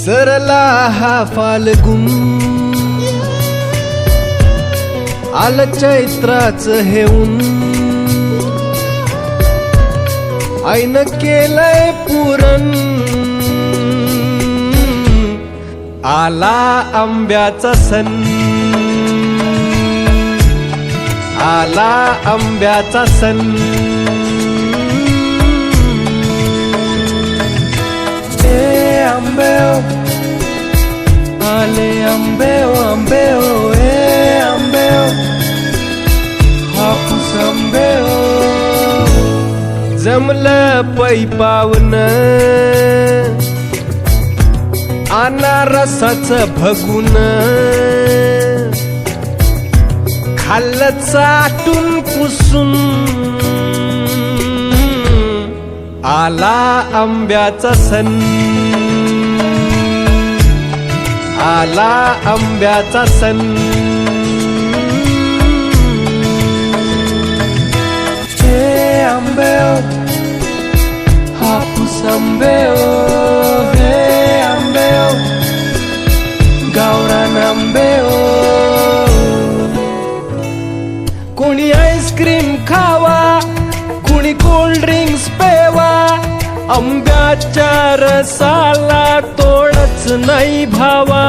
सरला हा फाल्गुन, आलं चैत्राचं हे ऊन, आईनं केलंय पुरण, आला आंब्याचा सण, आला आंब्याचा सण. हे आंबे आले आंबे आंबे हे आंबे हापूस आंबे जमलं पैपावन, अनारसाचं भगुन, खाल्लं चाटून पुसून, आला आंब्याचा सण, आला आंब्याचा सण. हे आंबे हापूस आंबे हे आंबे गावरान आंबे. कोणी आईस्क्रीम खावा, कुणी कोल्ड ड्रिंक्स पेवा, आंब्याच्या रसाला तोडच नाही भावा.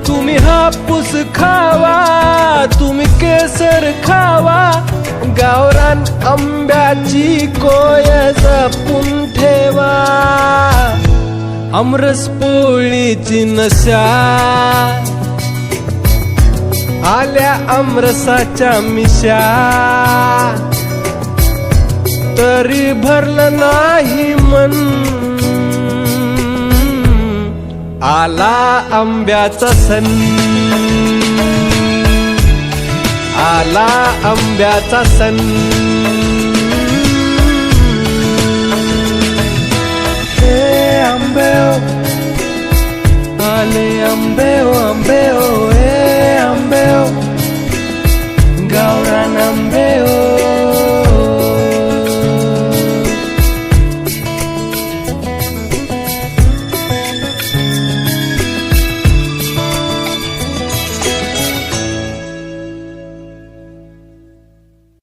तुम्ही हापूस खावा, तुम्ही केसर खावा, गावरान आंब्याची कोय जपून ठेवा. आमरस पोळीची नशा, आल्या आमरसाच्या मिशा, तरी भरलं नाही मन, आला आंब्याचा सण, आला आंब्याचा सण. हे आंबे आले आंबे आंबे